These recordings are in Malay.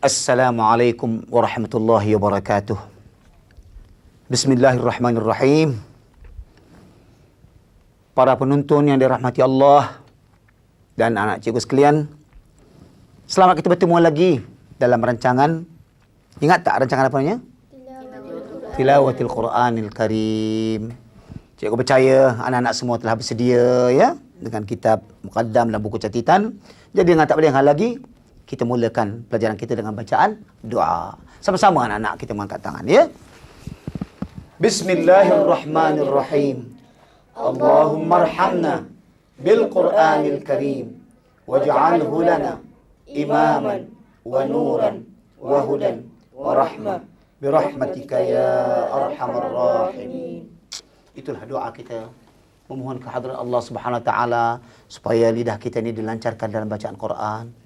Assalamualaikum warahmatullahi wabarakatuh. Bismillahirrahmanirrahim. Para penonton yang dirahmati Allah dan anak cikgu sekalian, selamat kita bertemu lagi dalam rancangan. Ingat tak rancangan apa namanya? Tilawatil Quranil Karim. Cikgu percaya anak-anak semua telah bersedia ya dengan kitab muqaddam dan buku catatan. Jadi dengan tak boleh hal lagi, kita mulakan pelajaran kita dengan bacaan doa. Sama-sama anak-anak kita mengangkat tangan ya. Bismillahirrahmanirrahim. Allahumma arhamna bil Qur'anil Karim waj'alhu lana imaman wa nuran wa hudan wa rahmah birahmatika ya arhamar rahimin. Itulah doa kita, memohon kehadiran Allah Subhanahu wa taala supaya lidah kita ini dilancarkan dalam bacaan Quran.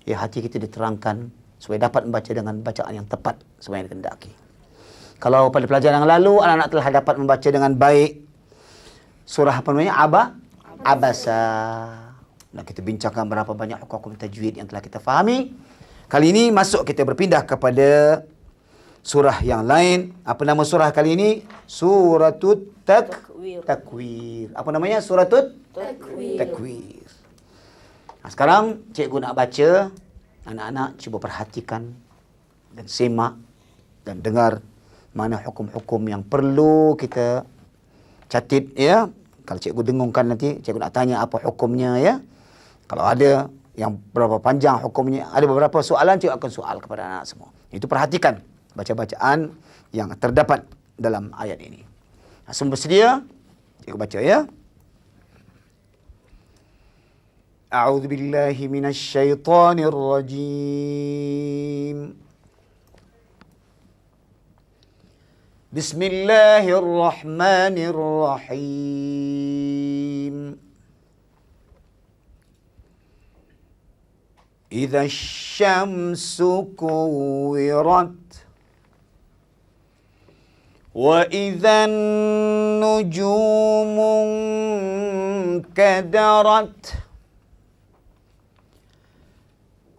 Ya, hati kita diterangkan supaya dapat membaca dengan bacaan yang tepat sesuai yang dikehendaki. Kalau pada pelajaran yang lalu anak-anak telah dapat membaca dengan baik surah apa namanya? Abasa. Nah, kita bincangkan berapa banyak hukum tajwid yang telah kita fahami. Kali ini masuk kita berpindah kepada surah yang lain. Apa nama surah kali ini? Suratut Takwir. Apa namanya? Suratut Takwir. Nah, sekarang cikgu nak baca, anak-anak cuba perhatikan dan simak dan dengar mana hukum-hukum yang perlu kita catat ya. Kalau cikgu dengungkan nanti, cikgu nak tanya apa hukumnya ya. Kalau ada yang berapa panjang hukumnya, ada beberapa soalan, cikgu akan soal kepada anak semua. Itu perhatikan baca-bacaan yang terdapat dalam ayat ini. Nah, semua bersedia? Cikgu baca ya. A'udzu billahi minasy syaithanir rajim. Bismillahirrahmanirrahim. Idza asy-syamsu kuwirat wa idza an-nujumu kadarat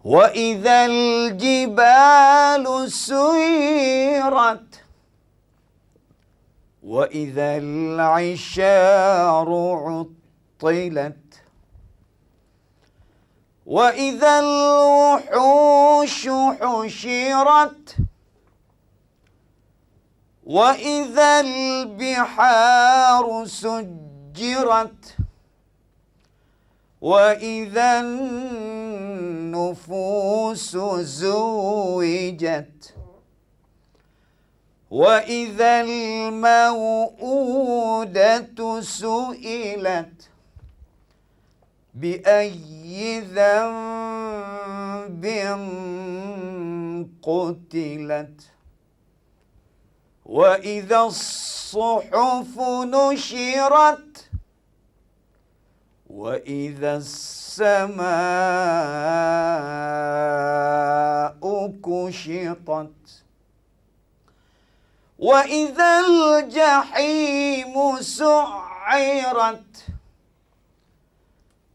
wa idzal jibalu suyirat wa idzal 'isyaru 'uttilat wa idzal wuhushu husyirat wa idzal biharu sujjirat wa idzan nufusu zuwijat wa idzal mau'udatu su'ilat bi ayyi dhanbin qutilat wa idzas suhufu nushirat wa idzas samaa'u kushitat wa idzal jahimu su'irat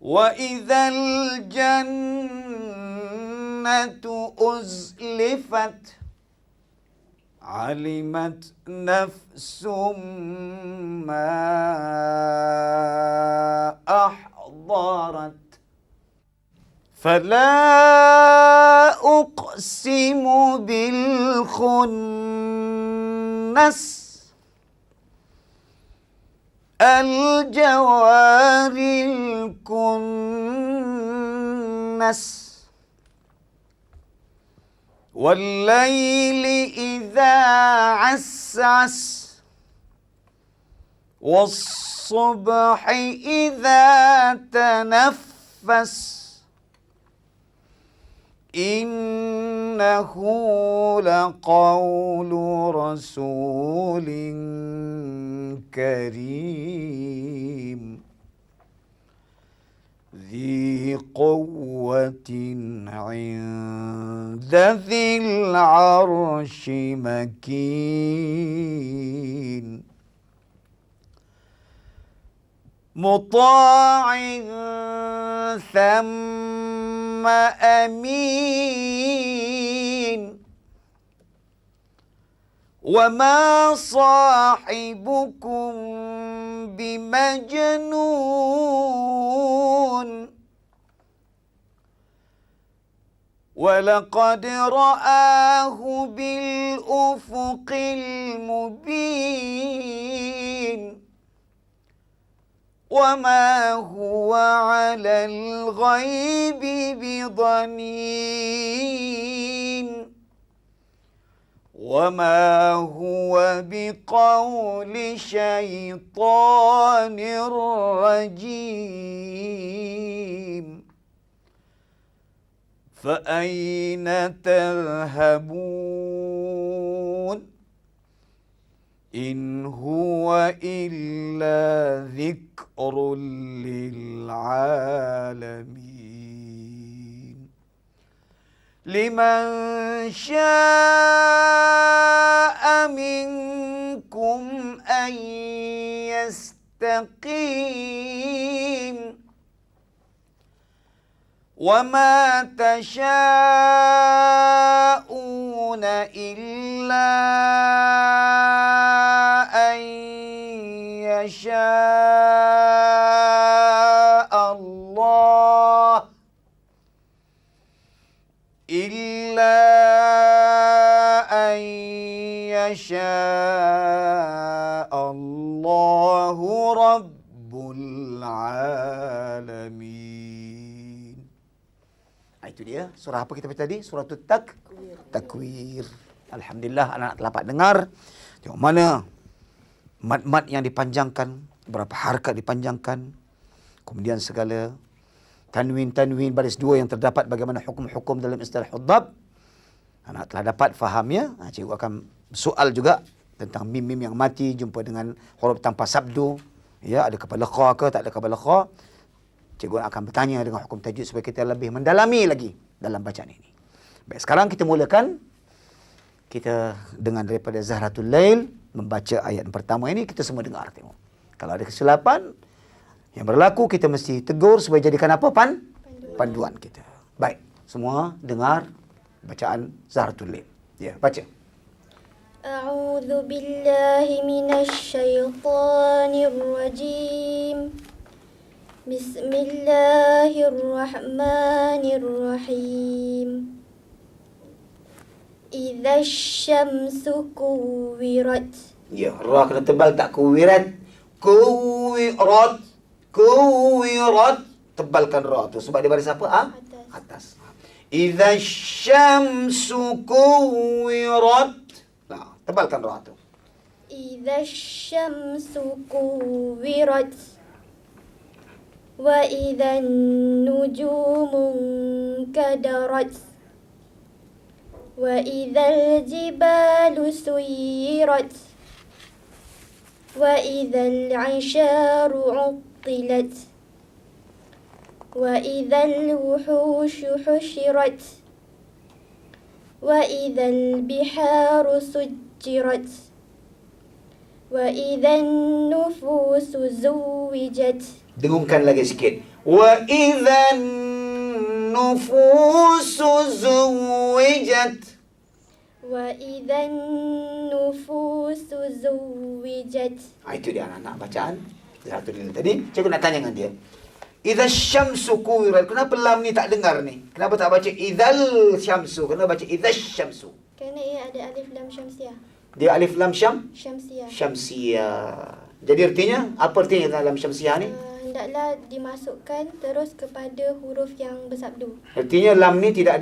wa idzal jannatu uzlifat alimat nafsum ma ahdarat fala uqsimu bil khunnas al jawaril kunnas والليل إذا عسعس والصبح إذا تنفس إنه لقول رسول كريم ذي قوة عند ذي العرش مكين مطاع ثم أمين وَمَا صَاحِبُكُمْ بِمَجْنُونٍ وَلَقَدْ رَآهُ بِالْأُفُقِ الْمُبِينِ وَمَا هُوَ عَلَى الْغَيْبِ بِضَنِينٍ وَمَا هُوَ بِقَوْلِ شَيْطَانٍ رَجِيمٍ فَأَيْنَ تَذْهَبُونَ إِنْ هُوَ إِلَّا ذِكْرٌ لِلْعَالَمِينَ لِمَنْ شَاءَ مِنْكُمْ أَنْ يَسْتَقِيمَ وَمَا تَشَاءُونَ إِلَّا أَنْ يَشَاءَ اللَّهُ إِلَّا أَنْ يَشَاءَ اللَّهُ رَبُّ الْعَالَمِينَ. Itu dia. Surah apa kita baca tadi? Surah Takwir. Alhamdulillah anak telah dapat dengar. Tengok mana mat-mat yang dipanjangkan, berapa harakat dipanjangkan. Kemudian segala tanwin baris dua yang terdapat, bagaimana hukum-hukum dalam istilah huddab. Anak telah dapat fahamnya. Cikgu akan soal juga tentang mim-mim yang mati jumpa dengan huruf tanpa sabdu. Ya, ada kepala kha ke tak ada kepala kha. Cikgu akan bertanya dengan hukum tajwid supaya kita lebih mendalami lagi dalam bacaan ini. Baik, sekarang kita mulakan. Kita dengan daripada Zahratul Lail membaca ayat pertama ini, kita semua dengar tengok. Kalau ada kesilapan yang berlaku, kita mesti tegur supaya jadikan apa? Panduan kita. Baik, semua dengar bacaan Zahratul Lail. Ya, baca. A'udzu billahi minasy syaithanir rajim. Bismillahirrahmanirrahim. Idza syamsu kuwirat. Ya, ra kena tebal tak kuwirat. Kuwirat. Tebalkan ra tu sebab dia baris apa? Atas. Idza syamsu kuwirat. Nah, tebalkan ra tu. Idza syamsu kuwirat. Wa idza nujumu kadarat. Wa idza jibalu suyirat. Wa idza al-'isharu 'uttilat. Wa idza al-wuhushu hushirat. Wa idza al-biharu sujjirat. Wa idza an-nufusu zuwijat. Dengungkan lagi sikit. Wa idzan nufusu zuwijat. Wa idzan nufusu zuwijat. Itu dia anak-anak bacaan Zahratul Lail tadi. Cikgu nak tanya dengan dia. Idza syamsu kuwirat. Kenapa lam ni tak dengar ni? Kenapa tak baca idzal syamsu? Kenapa baca idza syamsu? Kerana ia ada alif lam syamsiah. Dia alif lam Syamsiah. Syamsiah. Jadi artinya, apa artinya dalam syamsiah ni? Hendaklah dimasukkan terus kepada huruf yang bersabdu. Artinya lam ni tidak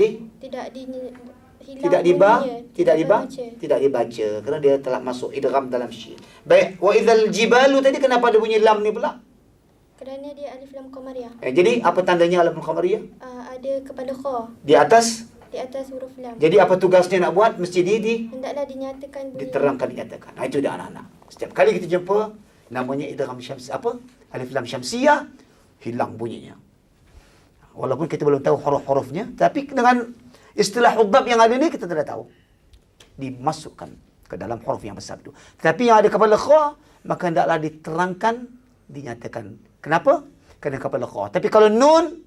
dibaca kerana dia telah masuk idgham dalam syin. Baik, wa idzal jibalu tadi kenapa ada bunyi lam ni pula? Kerana dia alif lam qamariyah. Jadi apa tandanya alif lam qamariyah? Ada kepala kha Di atas huruf lam. Jadi apa tugasnya nak buat? Mesti hendaklah dinyatakan bunyi. Diterangkan, dinyatakan. Itu dia anak-anak. Setiap kali kita jumpa namanya idgham syams alif lam syamsiyah, hilang bunyinya. Walaupun kita belum tahu huruf-hurufnya, tapi dengan istilah huddab yang ada ni kita sudah tahu. Dimasukkan ke dalam huruf yang bersabdu. Tapi yang ada kepala kha, maka hendaklah diterangkan, dinyatakan. Kenapa? Kerana kepala kha. Tapi kalau nun,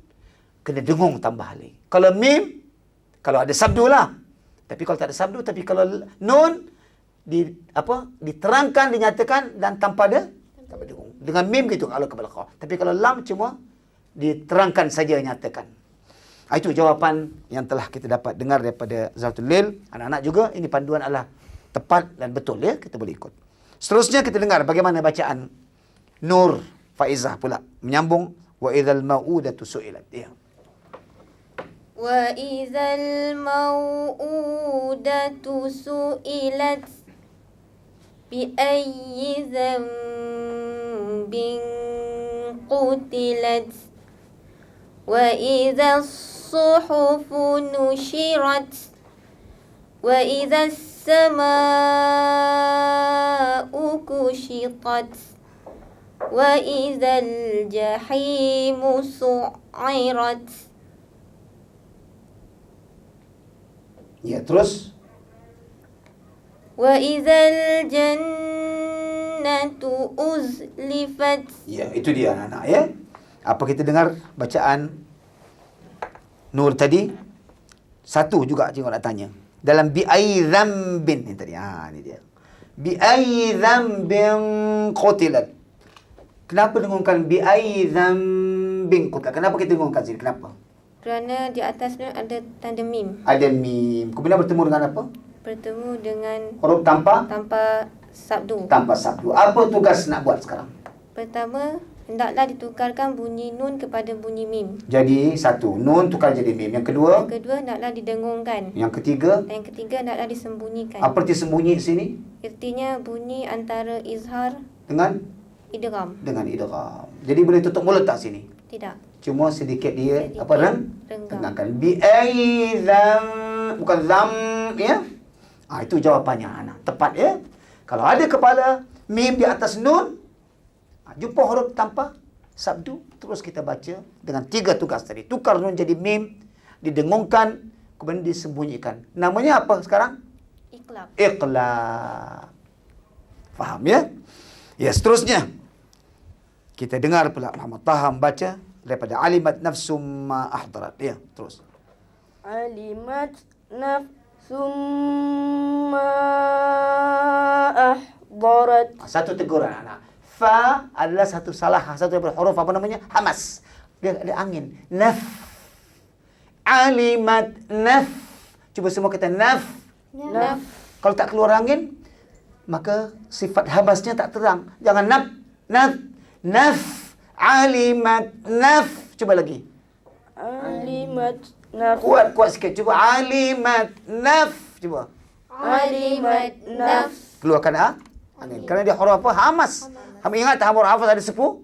kena dengung tambah lagi. Kalau mim, kalau ada sabdu lah. Tapi kalau tak ada sabdu, tapi kalau nun, diterangkan, dinyatakan dan tanpa dengung. Dengan mim gitu kalau kepala kau. Tapi kalau lam cuma diterangkan saja, nyatakan. Itu jawapan yang telah kita dapat dengar daripada Zawatul Lail. Anak-anak juga ini panduan adalah tepat dan betul ya, kita boleh ikut. Seterusnya kita dengar bagaimana bacaan Nur Faizah pula menyambung wa idzal mau'udatu su'ilat. Ya. Wa idzal mau'udatu su'ilat bi ayyi dhanbin qutilat wa idza as-suhufu nushirat wa idza as-samaa'u kushitat wa idza al-jahimu su'irat. Ya, terus Wa idzal jannatu uzlifat. ya, itu dia anak-anak ya. Apa kita dengar bacaan Nur tadi? Satu juga cikgu nak tanya. Dalam bi ai dzambin ni tadi. Ni dia. Bi ai dzambin qutilat. Kenapa dengungkan bi ai dzambin qutilat? Kenapa kita dengungkan sini? Kenapa? Kerana di atasnya ada tanda mim. Ada mim. Kemudian bertemu dengan apa? Bertemu dengan Huruf tanpa sabdu. sabdu. Apa tugas nak buat sekarang? Pertama, hendaklah ditukarkan bunyi nun kepada bunyi mim. Jadi satu, nun tukar jadi mim. Yang kedua, Yang kedua, hendaklah didengungkan. yang ketiga, Dan yang ketiga, hendaklah disembunyikan. apa arti sembunyi di sini? Artinya bunyi antara izhar Dengan idgham. idgham. Jadi boleh tutup mulut tak sini? Tidak. Cuma sedikit dia Sedikit renggang. renggangkan. Bi aizam, bukan zam ya. Itu jawapannya anak. Tepat ya. Kalau ada kepala mim di atas nun, jumpa huruf tanpa sabdu, terus kita baca dengan 3 tugas tadi. Tukar nun jadi mim, didengungkan, kemudian disembunyikan. Namanya apa sekarang? Iqlab. Iqlab. Faham ya? Ya, seterusnya kita dengar pula Muhammad Taha membaca daripada alimat nafsum ma ahdarat. Ya, terus. Alimat nafsum ma ahdarat. Satu teguran anak. Fa adalah satu salah, satu daripada huruf apa namanya? Hamas. Dia ada angin. Naf. Alimat naf. Cuba semua kata naf. Naf. Kalau tak keluar angin, maka sifat hamasnya tak terang. Jangan naf. Naf. Naf. Alimat naf. Cuba lagi. Alimat naf. Kuat sikit. Cuba alimat naf. Cuba. Alimat naf. Keluarkan angin. Kerana dia huruf apa? Hamas. Kamu ingat huruf hafaz ada 10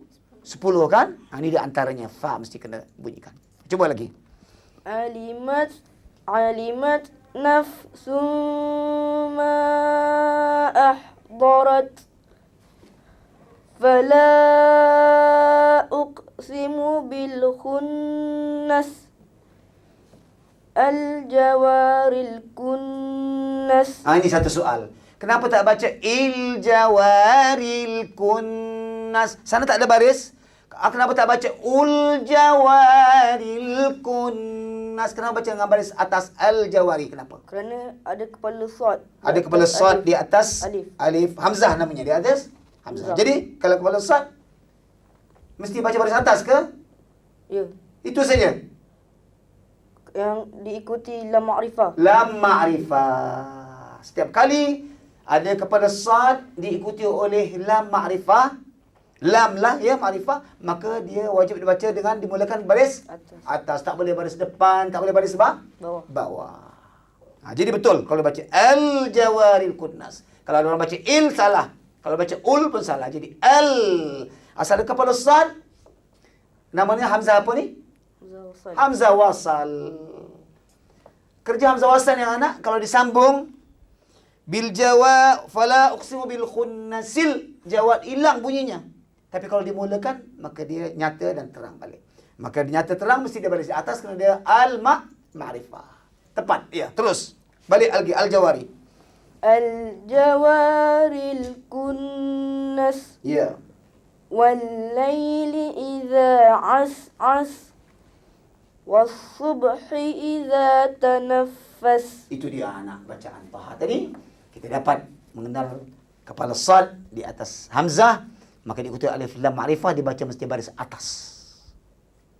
kan? Ini di antaranya. Fa mesti kena bunyikan. Cuba lagi. Alimat nafsum ma ahdarat. Fala uqsimu bil khunnas. Al-jawaril kunnas. Ini satu soal. Kenapa tak baca il jawaril kunnas? Sana tak ada baris. Kenapa tak baca ul jawaril kunnas? Kenapa baca dengan baris atas al jawari? Kenapa? Kerana ada kepala sad. Ada kepala sad di atas Alif. Hamzah namanya di atas Hamzah. Hamzah. Jadi kalau kepala sad mesti baca baris atas ke? Ya. Itu saja. Yang diikuti lam ma'rifah. Lam ma'rifah. Setiap kali ada kepala sad diikuti oleh lam ma'rifah, lam lah ya ma'rifah, maka dia wajib dibaca dengan dimulakan baris atas. Tak boleh baris depan, tak boleh baris bawah. Jadi betul kalau baca al-jawaril kunnas. Kalau orang baca il salah. Kalau baca ul pun salah. Jadi al. Asal ada kepala sad, namanya hamzah apa ni? Hamzah wasal. Kerja hamzah wasal yang anak kalau disambung bil jawab fala uqsimu bil khunnasil, jawab hilang bunyinya. Tapi kalau dimulakan maka dia nyata dan terang balik. Maka dia nyata terang mesti dia baris di atas kerana dia al ma'rifah. Tepat. Ya, terus. Balik lagi al jawari. Al jawaril kunnas. Ya. Wal laili idza as'as. Was subhi idza tanaffas. Itu dia anak bacaan Taha tadi. Kita dapat mengenal kepala sad di atas hamzah, maka diikuti alif lam ma'rifah, dibaca mesti baris atas.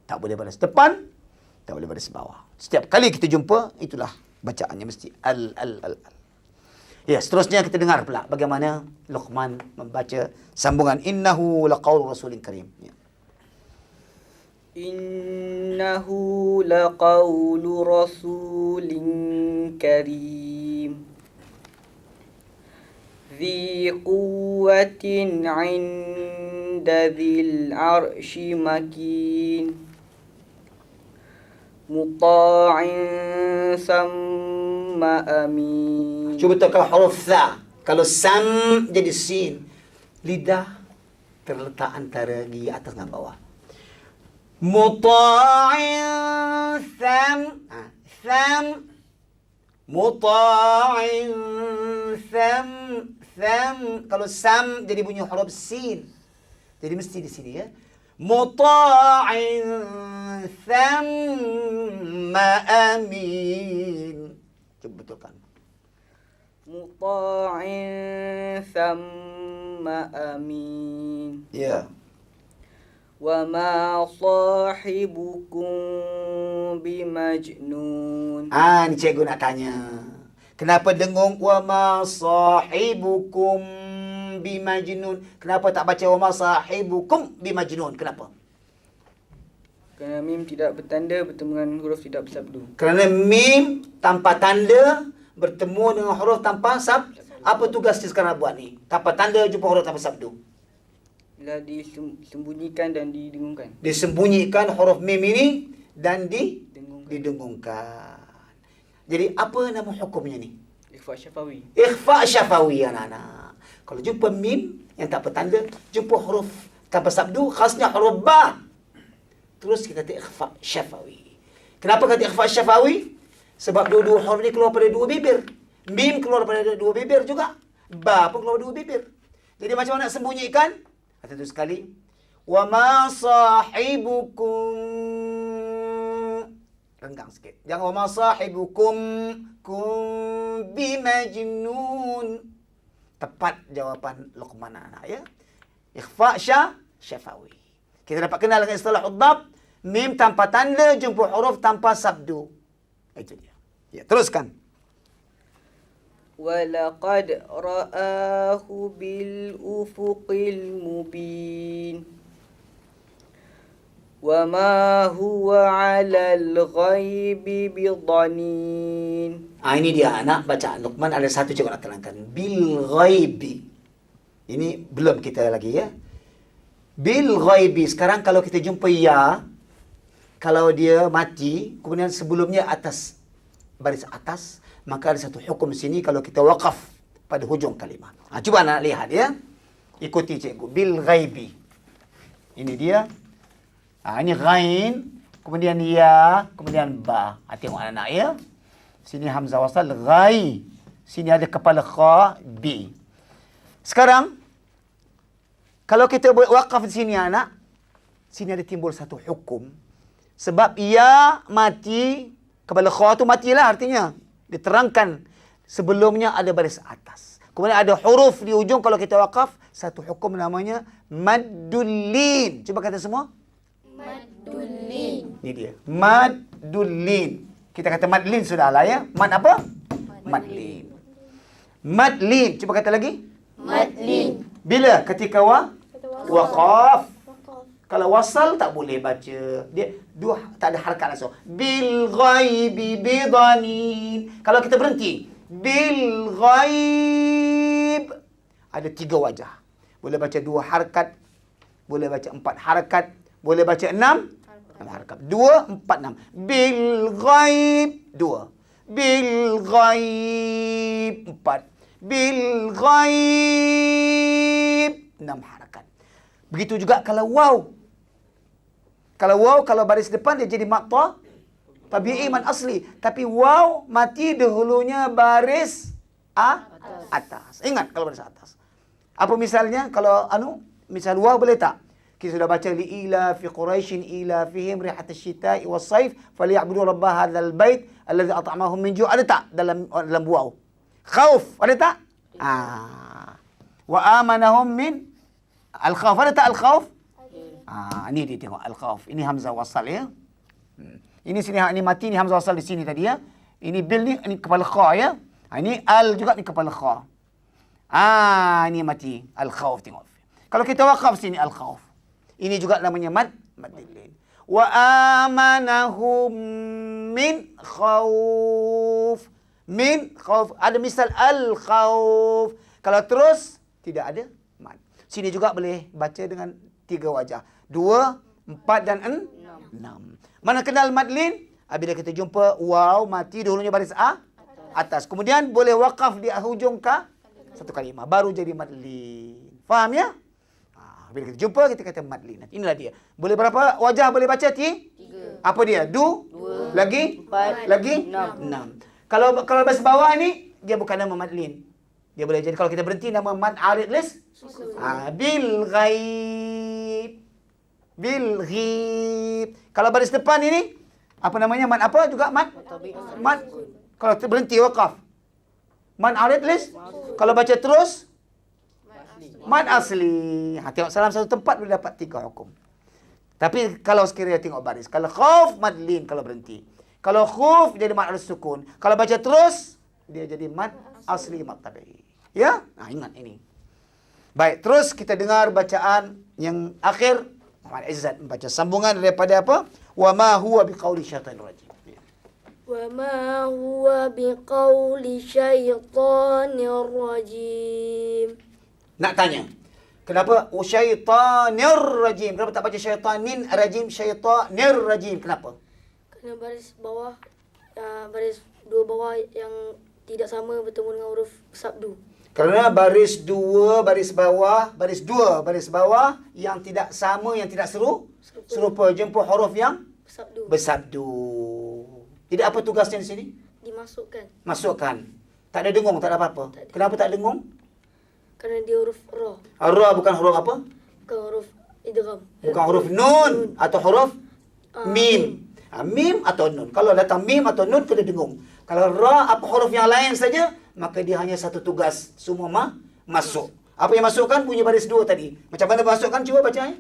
Tak boleh baris depan, tak boleh baris bawah. Setiap kali kita jumpa, itulah bacaannya mesti al. Ya, seterusnya kita dengar pula bagaimana Luqman membaca sambungan innahu laqaulu rasulin karim. Ya. Innahu laqaulu rasulin karim ذي قوة عند ذي العرش مكين مطاع ثم أمين. Cuba tekan huruf tha. Kalau sam jadi sin. Lidah terletak antara gigi atas dan bawah. Muta'in tham. Tham. Muta'in tham. Tham. Kalau sam jadi bunyi huruf sin. Jadi mesti di sini ya. Muta'in thamma amin. Coba betulkan. Muta'in thamma amin. Ya. Wa ma sahibukum bimajnun. Ni cikgu nak tanya. Kenapa dengung wa ma sahibukum bimajnun? Kenapa tak baca wa ma sahibukum bimajnun? Kenapa? Kerana mim tidak bertanda bertemu dengan huruf tidak bersabdu. Kerana mim tanpa tanda bertemu dengan huruf tanpa sabdu. Apa tugas dia sekarang buat ni? Tanpa tanda jumpa huruf tanpa sabdu. Bila disembunyikan dan didengungkan. Disembunyikan huruf mim ini dan Dengungkan. didengungkan. Jadi apa nama hukumnya ni? Ikhfa syafawi. Ikhfa syafawi anak-anak. Kalau jumpa mim yang tak bertanda, jumpa huruf tanpa sabdu, khasnya huruf ba. Terus kita kata ikhfa syafawi. Kenapa kata ikhfa syafawi? Sebab dua-dua huruf ni keluar pada dua bibir. Mim keluar pada dua bibir juga. Ba pun keluar dua bibir. Jadi macam mana nak sembunyikan? Kata tu sekali. Wa ma sahibukum. Renggang sikit. Jangan wa ma sahibukum kum bimajnun. Tepat jawapan Luqman anak ya. Ikhfa syafawi. Kita dapat kenal dengan istilah udhab. Mim tanpa tanda jumpa huruf tanpa sabdu. Itu dia. Ya, teruskan. وَلَقَدْ رَآهُ بِالْأُفُقِ الْمُبِينِ وَمَا هُوَ عَلَى الْغَيْبِ بِضَنِينٍ. Ini dia anak bacaan Luqman, ada satu cikgu nak terangkan. Bil ghaibi. Ini belum kita lagi ya. Bil ghaibi. Sekarang kalau kita jumpa ya, kalau dia mati, kemudian sebelumnya atas, baris atas, maka ada satu hukum sini kalau kita waqaf pada hujung kalimah. Cuba anak lihat ya. Ikuti cikgu. Bil ghaibi. Ini dia. Ini ghain, kemudian ya, kemudian ba. Tengok anak ya. Sini hamzah wasal, ghai. Sini ada kepala kha, bi. Sekarang, kalau kita buat waqaf di sini anak, sini ada timbul satu hukum. Sebab ya mati, kepala kha tu matilah artinya. Diterangkan sebelumnya ada baris atas. Kemudian ada huruf di ujung kalau kita waqaf, satu hukum namanya maddulin. Cuba kata semua. Maddulin. Ini dia. Maddulin. Kita kata madlin sudahlah ya. Mad apa? Madlin. Madlin. Cuba kata lagi. Madlin. Bila? Ketika waqaf. Kalau wasal tak boleh baca. Dia dua tak ada harakat langsung. Bil ghaibi bidanin. Kalau kita berhenti. Bil ghaib. Ada tiga wajah. Boleh baca dua harakat. Boleh baca empat harakat. Boleh baca enam harakat. 2, 4, 6. Bil ghaib 2. Bil ghaib 4. Bil ghaib 6 harakat. Begitu juga kalau waw. Kalau waw, kalau baris depan dia jadi maqta tabi'i man asli. Tapi waw mati dahulunya baris atas. Ingat kalau baris atas. Apa misalnya? Kalau misal waw boleh tak? Kita sudah baca li'ila fi Quraisyin ila fihim rihat asy-syita'i was-saif falyabudu rabb hadzal bait alladzi at'amahum min ju'. Ada tak dalam waw? Khauf ada tak? Wa amanahum min al-khawf. Ada tak al-khawf? Ni dia tengok al-khawf. Ini hamzah wasal ya. Ini sini ini mati, ni hamzah wasal di sini tadi ya. Ini bil ni kepala kha ya. Ini al juga ni kepala kha. Ini mati al-khawf tengok. Kalau kita waqaf sini al-khawf. Ini juga namanya mad lin. Wa amanahum min khawf. Min khawf. Ada misal al-khawf. Kalau terus tidak ada mad. Sini juga boleh baca dengan 3 wajah. 2, 4 dan 6. Mana kenal mad lin? Bila kita jumpa waw mati dulunya baris atas. Kemudian boleh waqaf di hujung satu kalimah. Baru jadi mad lin. Faham ya? Bila kita jumpa, kita kata mad lin. Inilah dia. Boleh berapa wajah boleh baca? 3. Apa dia? 2. Lagi? 4. Lagi? 6. Kalau baris bawah ni, dia bukan nama mad lin. Dia boleh jadi, kalau kita berhenti, nama mad arid lis. Bil ghaib. Bil ghaib. Kalau baris depan ini, apa namanya? Mad apa juga? Mad. Kalau berhenti, waqaf. Mad arid lis. Kalau baca terus, mad asli. Tengok salam satu tempat boleh dapat 3 hukum. Tapi kalau sekiranya tengok baris. Kalau khawf, mad lin kalau berhenti. Kalau khuf, jadi mad al-sukun. Kalau baca terus, dia jadi mad asli mad tabi'i. Ya? Ingat ini. Baik, terus kita dengar bacaan yang akhir. Muhammad Izzat membaca sambungan daripada apa? Wa ma huwa biqauli syaitanir rajim. Wa ma huwa biqauli syaitanir rajim. Nak tanya, kenapa syaitanir rajim? Kenapa tak baca syaitanin rajim, syaitanir rajim? Kenapa? Kerana baris bawah, baris 2 bawah yang tidak sama bertemu dengan huruf sabdu. Kerana baris 2 baris bawah, baris 2 baris bawah yang tidak sama, yang tidak serupa jumpa huruf yang bersabdu. Jadi apa tugasnya di sini? Dimasukkan. Masukkan. Tak ada dengung, tak ada apa-apa. Kenapa tak dengung? Kerana dia huruf ra. Ra bukan huruf apa? Bukan huruf idgham. Bukan huruf nun atau huruf mim. Mim atau nun. Kalau datang mim atau nun, kena dengung. Kalau ra apa huruf yang lain saja, maka dia hanya satu tugas. Semua masuk. Apa yang masukkan? Bunyi baris 2 tadi. Macam mana masukkan? Cuba baca.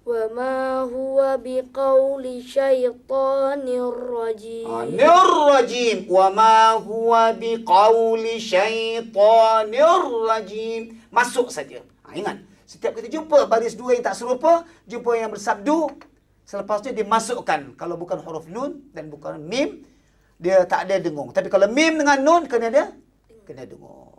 Wa ma huwa biqauli syaitanir rajim. Nir rajim. Wa ma huwa biqauli syaitanir rajim. Masuk saja. Ingat. Setiap kita jumpa baris 2 yang tak serupa, jumpa yang bersabdu, selepasnya dimasukkan. Kalau bukan huruf nun dan bukan mim, dia tak ada dengung. Tapi kalau mim dengan nun, kena dengung.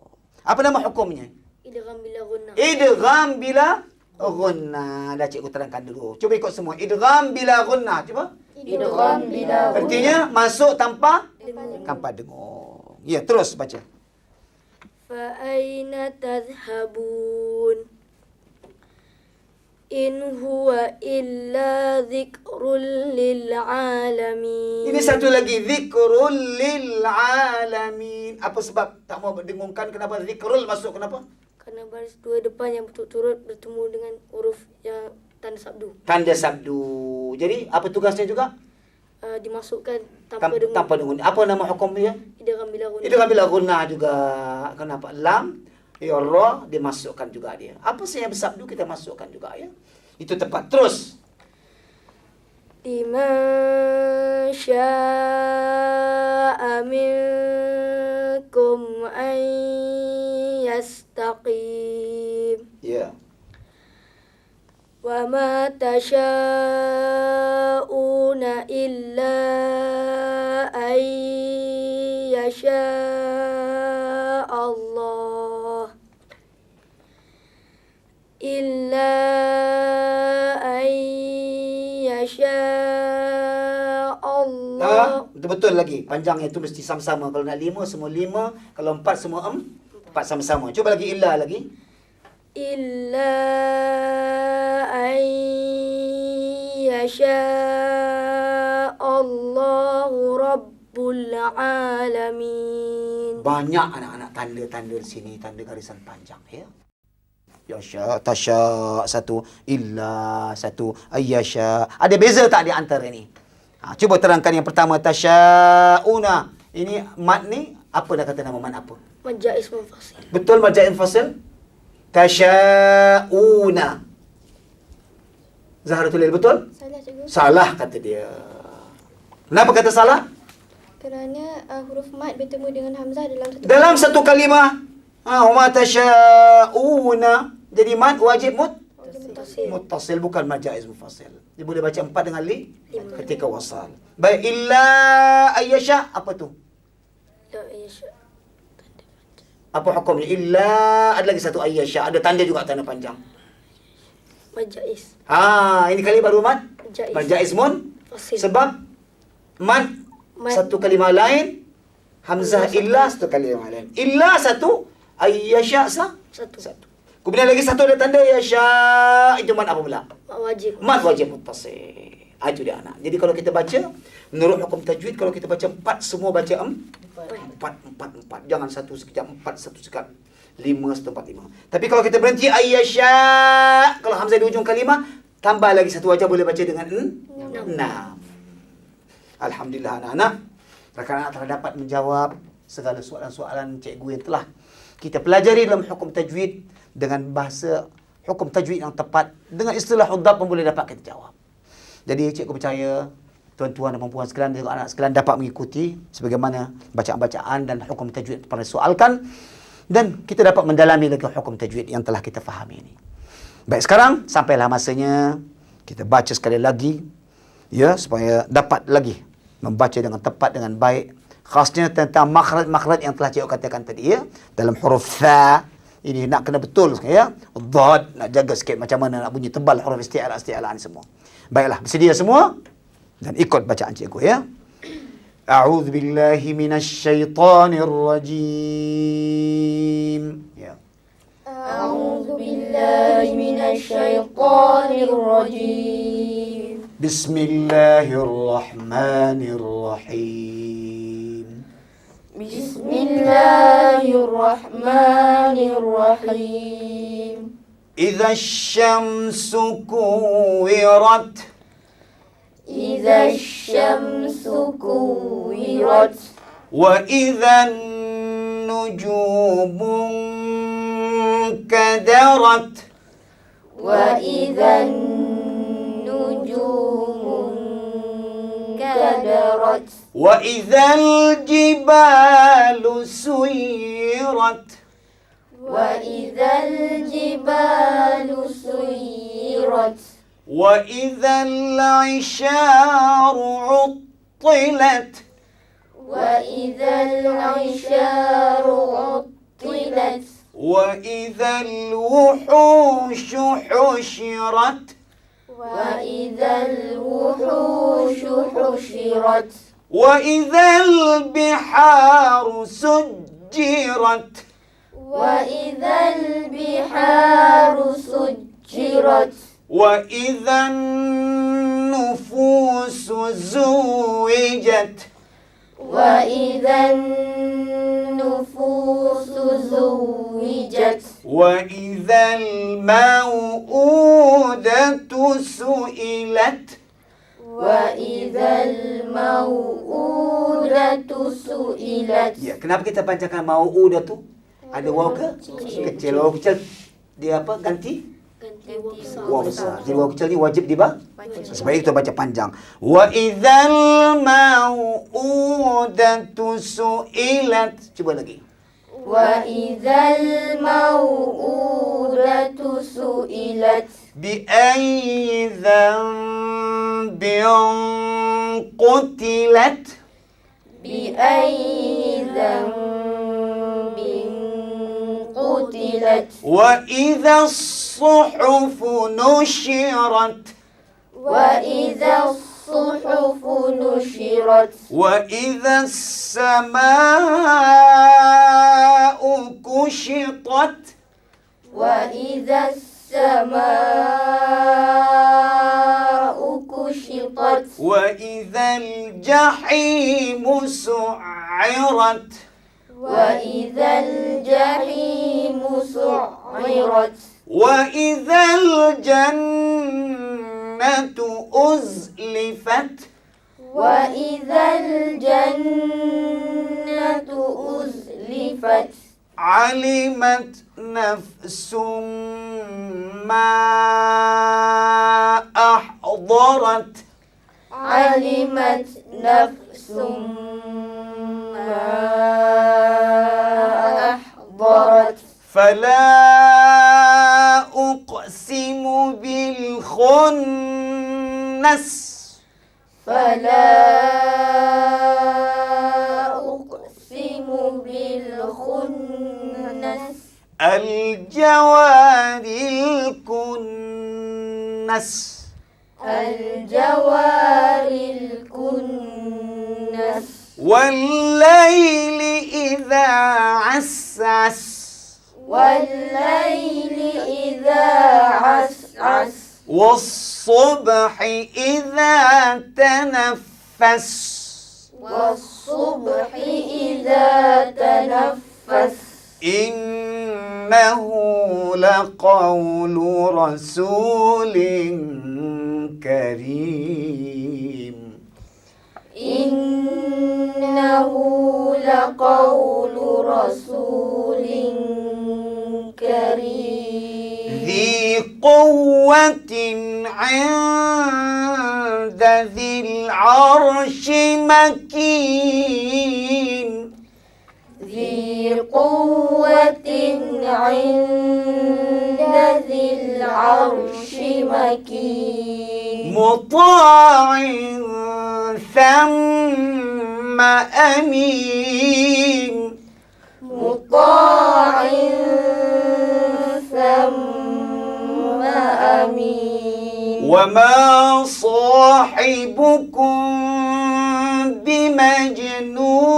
Apa nama hukumnya? Idgham bila gunnah. Idgham bila gunnah. Dah cikgu terangkan dulu. Cuba ikut semua. Idgham bila gunnah. Cuba. Idgham bila gunnah. Artinya masuk tanpa dengung. Ya, terus baca. Fa aina tadhhabun? In huwa illa dzikrul lil alamin. Ini satu lagi, zikrul lil alamin. Apa sebab tak mau dengungkan? Kenapa zikrul masuk? Kenapa? Kerana baris 2 depan yang berturut-turut bertemu dengan huruf yang tanda sabdu. Tanda sabdu. Jadi apa tugasnya juga? Dimasukkan tanpa dengung. Tanpa dengung. Apa nama hukum dia? Idgham bila gunnah. Idgham bila gunnah juga. Kenapa? Lam, ya ra dimasukkan juga dia. Apa sih yang bersabdu kita masukkan juga ya. Itu tepat. Terus. Liman syaa minkum an yastaqim. Ya. Wa ma tasha'una illa an yasha Allah. Illa an yasha Allah. Betul-betul lagi. Panjangnya itu mesti sama-sama. Kalau nak 5, semua 5. Kalau 4, semua 4 sama-sama. Cuba lagi illa lagi. Illa an yasha Allahu Rabbul Alamin. Banyak anak-anak tanda-tanda di sini. Tanda garisan panjang ya. Yasha, tasha, satu. Illa, satu. Ayyasha. Ada beza tak di antara ni? Cuba terangkan yang pertama. Tashauna. Ini mad ni, apa dah kata nama mad apa? Mad jaiz munfasil. Betul mad jaiz munfasil? Tasha'una. Zahratul Lail betul? Salah cikgu. Salah kata dia. Kenapa kata salah? Kerana huruf mad bertemu dengan hamzah Dalam satu kalimah. Wa tasha'una. Jadi mad wajib muttasil, bukan mad jaiz munfasil. Dia boleh baca 4 dengan li ketika wasal. Baik, illa ayyasha, apa tu? La yasha. Apa hukumnya? Illa, ada lagi satu ayyasha, ada tanda juga, tanda panjang. Mad jaiz. Ini kali baru mad Jaiz. mad jaiz Fasil. sebab mad satu kalimah lain, hamzah illa satu kalimah lain. Illa satu, ayyasha satu. Kemudian lagi satu ada tanda yasha, itu mad apa pula? Wajib. Mad wajib muttasil. Itu dia anak. Jadi kalau kita baca, menurut hukum tajwid, kalau kita baca 4, semua baca 4. Jangan satu sekejap 4, satu sekejap 5, satu 4, 5. Tapi kalau kita berhenti ayyasha, kalau hamzah di ujung kalimah, tambah lagi satu wajah, boleh baca dengan 6. Alhamdulillah anak-anak, rakan-rakan telah dapat menjawab segala soalan-soalan cikgu yang telah kita pelajari dalam hukum tajwid dengan bahasa hukum tajwid yang tepat, dengan istilah hudab pun boleh dapat kita jawab. Jadi cikgu percaya tuan-tuan dan puan-puan sekalian dan anak sekalian dapat mengikuti sebagaimana bacaan-bacaan dan hukum tajwid pada soalkan, dan kita dapat mendalami lagi hukum tajwid yang telah kita fahami ini. Baik, sekarang sampailah masanya kita baca sekali lagi, ya, supaya dapat lagi membaca dengan tepat, dengan baik, khasnya tentang makhraj-makhraj yang telah cikgu katakan tadi, ya. Dalam huruf tha ini nak kena betul, ya. Dhad nak jaga sikit macam mana nak bunyi tebal huruf isti'ala semua. Baiklah, bersedia semua dan ikut bacaan cikgu, ya. A'udzu billahi minasy syaithanir rajim. Ya. A'udzu billahi minasy syaithanir rajim. Bismillahirrahmanirrahim. Bismillahirrahmanirrahim. Idza asy-syamsu kuwirat. Idza asy-syamsu kuwirat. Wa idza an-nujumu kadarat. Wa idza an-nujumu kadarat. Wa idza al-jibalu suyirat. Wa idza al-jibalu suyirat. Wa idza al-'isharu 'uttilat. Wa idza al-'isharu 'uttilat. Wa idza al-wuhushu hushirat. Wa idza al-wuhushu hushirat. Wa idza al-biharu sujjirat. Wa idza al-biharu sujjirat. Wa idza an-nufusu zuwijat. Wa idza an-nufusu zuwijat. Wa idza al-maw'udatu su'ilat. Wa idza al-maw'udatu su'ilat. Ya, kenapa kita panjangkan maw'udatu? Ada waw ke? Kecil. Waw kecil dia apa? Ganti waw besar. Jadi waw kecil ni wajib dibaca. Sebab itu baca panjang. Wa idzal mau'udatu su'ilat. Cuba lagi. Wa idzal mau'udatu su'ilat. Bi ayyi dhanbin qutilat. Bi ayyi dhanbin qutilat. Wa idza as-suhufu nushirat. Wa idza as-suhufu nushirat. Wa idza as-samaa'u kushitat. Wa idza as-samaa'u kushitat. Wa idza al-jahimu su'irat. Wa idza al-jahimu su'irat. Wa idza al-jannatu uzlifat. Wa idza al-jannatu uzlifat. علمت نفس ما أحضرت علمت نفس ما أحضرت فلا أقسم بالخنس فلا أقسم بالخنس الجوار الكنس الجوار الكنس والليل إذا عسعس والليل إذا عسعس والصبح إذا تنفس والصبح إذا تنفس إنه لقول رسول كريم إنه لقول رسول كريم ذي قوة عند ذي العرش مكين ذي قوة عند ذي العرش مكين مطاع ثم أمين مطاع ثم أمين وما صاحبكم بمجنون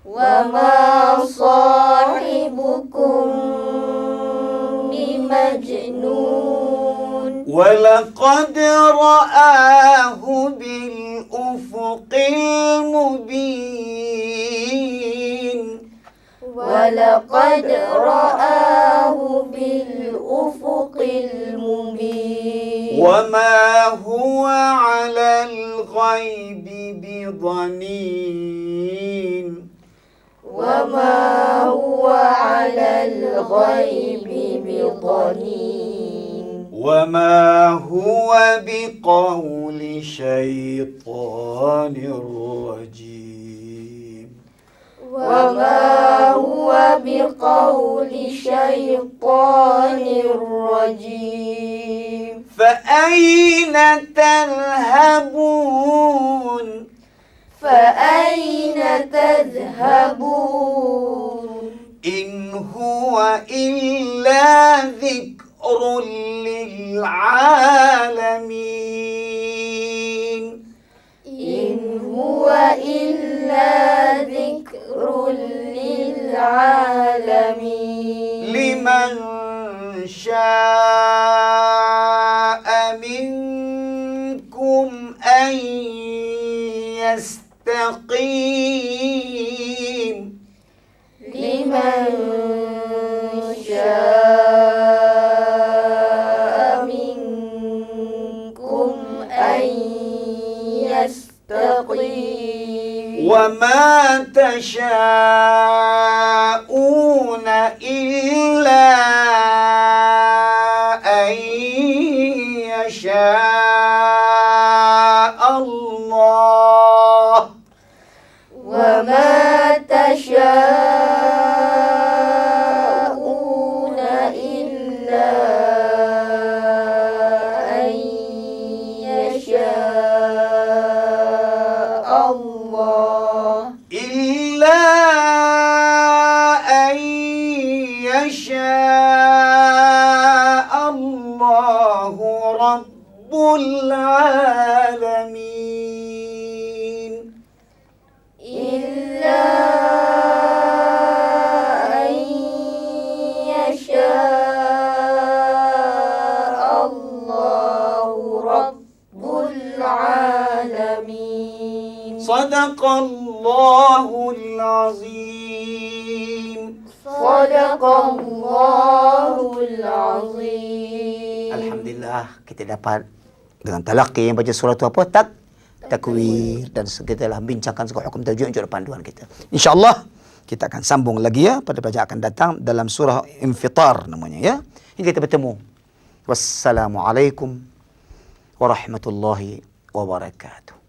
وما صاحبكم بمجنون ولقد رآه بالأفق المبين ولقد رآه بالأفق المبين وما هو على الغيب بضنين وما هو على الغيب بضنين وما هو بقول شيطان رجيم وما هو بقول شيطان رجيم فأين تذهبون فأين تذهبون إن هو إلا ذكر للعالمين إن هو إلا ذكر للعالمين لمن شاء منكم أن يستقيم لمن شاء منكم أن يستقيم وما تشاءون إلا أن يشاء الله وما تشاءون إلا أن يشاء الله إلا أن يشاء الله رب العالمين إلا أن يشاء الله رب العالمين صدق الله العظيم صدق الله العظيم. Alhamdulillah kita dapat dengan talaqi yang baca surah tu apa? Takwir, dan kita telah bincangkan segala hukum tajwid untuk panduan kita. InsyaAllah Kita akan sambung lagi ya pada pelajaran akan datang dalam surah Infitar namanya ya. Hingga kita bertemu. Wassalamualaikum warahmatullahi wabarakatuh.